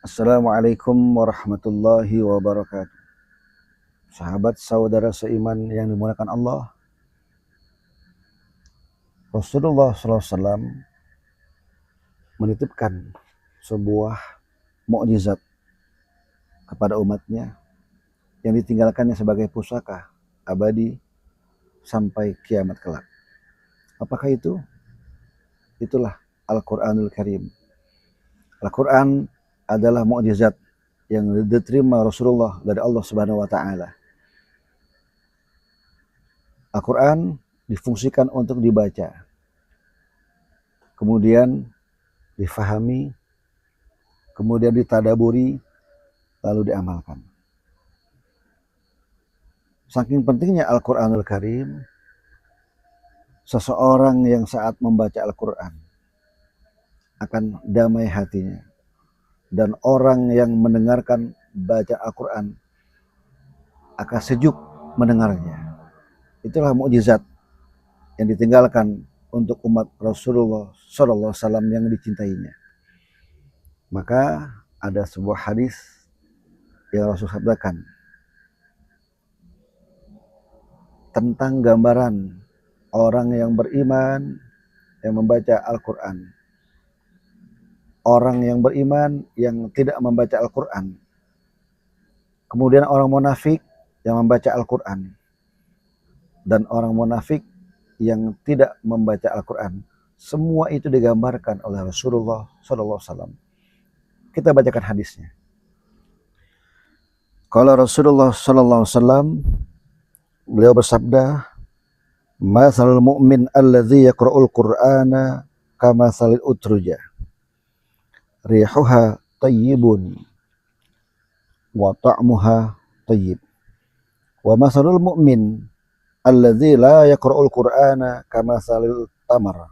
Assalamualaikum warahmatullahi wabarakatuh. Sahabat saudara seiman yang dimuliakan Allah, Rasulullah SAW menitipkan sebuah mukjizat kepada umatnya yang ditinggalkannya sebagai pusaka abadi sampai kiamat kelak. Apakah itu? Itulah Al-Quranul Karim. Al-Quran adalah mukjizat yang diterima Rasulullah dari Allah Subhanahu wa taala. Al-Quran difungsikan untuk dibaca, kemudian difahami, kemudian ditadaburi, lalu diamalkan. Saking pentingnya Al-Quranul Karim, seseorang yang saat membaca Al-Quran akan damai hatinya. Dan orang yang mendengarkan baca Al-Quran akan sejuk mendengarnya. Itulah mukjizat yang ditinggalkan untuk umat Rasulullah SAW yang dicintainya. Maka ada sebuah hadis yang Rasul sabdakan tentang gambaran orang yang beriman yang membaca Al-Quran. Orang yang beriman yang tidak membaca Al-Quran. Kemudian orang munafik yang membaca Al-Quran. Dan orang munafik yang tidak membaca Al-Quran. Semua itu digambarkan oleh Rasulullah SAW. Kita bacakan hadisnya. Kalau Rasulullah SAW, beliau bersabda, "Matsalul mu'min alladzi yaqra'ul Qur'ana kamatsalil utruja. Rihuha tayyibun wa ta'muha tayyib. Wa matsalul mu'min alladzi la yaqra'ul Qur'ana kamatsalil tamar.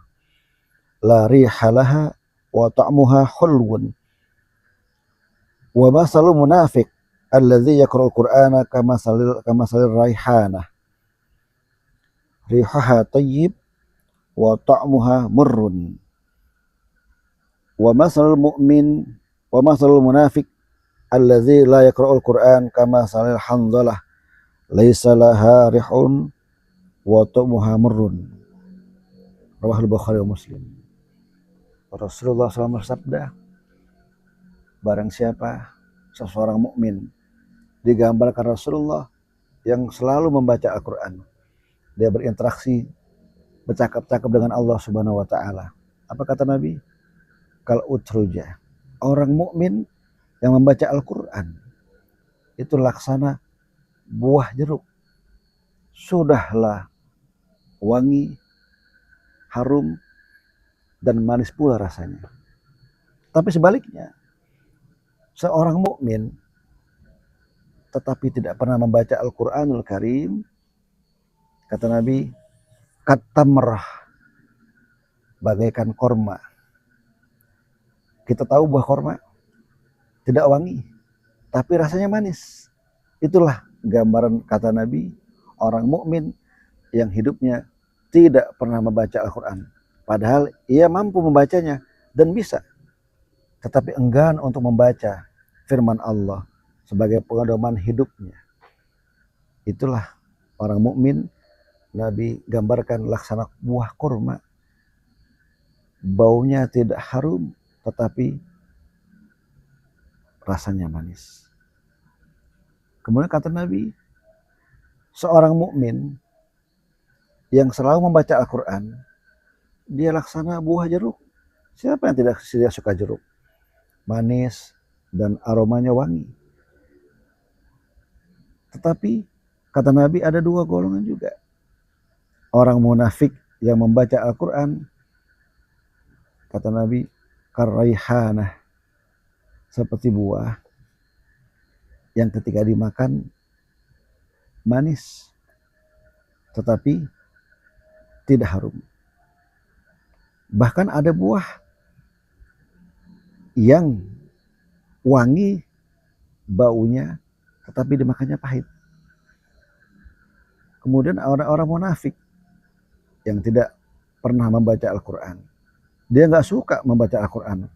La riha laha wa ta'muha hulwun. Wa matsalul munafiq alladzi yaqra'ul Qur'ana kamatsalil raihanah. Rihuha tayyib wa ta'muha murrun. Wa matsalul mu'min wa matsalul munafiq alladzi la yaqra'ul Qur'an kamatsalil hanzalah. Laisa laha rihun wa ta'muha murrun." Rawahul Bukhari wa Muslim. Rasulullah SAW bersabda, barang siapa seseorang mukmin, digambarkan Rasulullah yang selalu membaca Al-Quran, dia berinteraksi, bercakap-cakap dengan Allah Subhanahu wa taala. Apa kata Nabi? Kal utruja. Orang mukmin yang membaca Al-Quran itu laksana buah jeruk. Sudahlah wangi, harum, dan manis pula rasanya. Tapi sebaliknya, seorang mukmin tetapi tidak pernah membaca Al-Quranul Karim, kata Nabi, katamrah, bagaikan korma. Kita tahu buah korma tidak wangi, tapi rasanya manis. Itulah gambaran, kata Nabi, orang mukmin yang hidupnya tidak pernah membaca Al-Quran. Padahal ia mampu membacanya dan bisa, tetapi enggan untuk membaca firman Allah sebagai pedoman hidupnya. Itulah orang mukmin. Nabi gambarkan laksana buah kurma. Baunya tidak harum, tetapi rasanya manis. Kemudian kata Nabi, seorang mukmin yang selalu membaca Al-Quran, dia laksana buah jeruk. Siapa yang tidak suka jeruk? Manis dan aromanya wangi. Tetapi kata Nabi ada dua golongan juga. Orang munafik yang membaca Al-Quran, kata Nabi, karaihanah, seperti buah yang ketika dimakan manis, tetapi tidak harum. Bahkan ada buah yang wangi baunya, tetapi dimakannya pahit. Kemudian orang-orang munafik yang tidak pernah membaca Al-Quran, dia nggak suka membaca Al-Quran,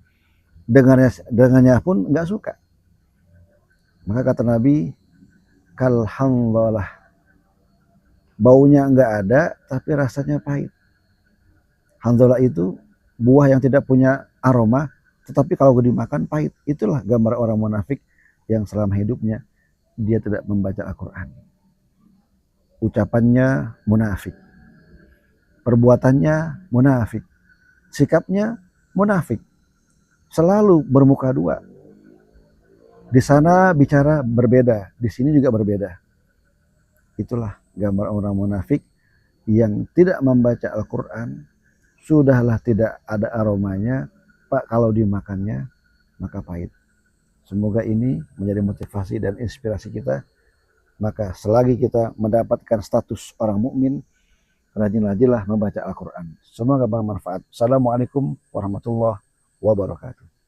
dengannya pun nggak suka. Maka kata Nabi, kal handhalah, baunya nggak ada tapi rasanya pahit. Handhalah itu buah yang tidak punya aroma, tetapi kalau dimakan pahit. Itulah gambar orang munafik yang selama hidupnya dia tidak membaca Al-Quran. Ucapannya munafik, perbuatannya munafik, sikapnya munafik, selalu bermuka dua. Di sana bicara berbeda, di sini juga berbeda. Itulah gambar orang munafik yang tidak membaca Al-Quran. Sudahlah tidak ada aromanya, Pak, kalau dimakannya maka pahit. Semoga ini menjadi motivasi dan inspirasi kita. Maka selagi kita mendapatkan status orang mukmin, rajin-rajinlah membaca Al-Quran. Semoga bermanfaat. Assalamualaikum warahmatullahi wabarakatuh.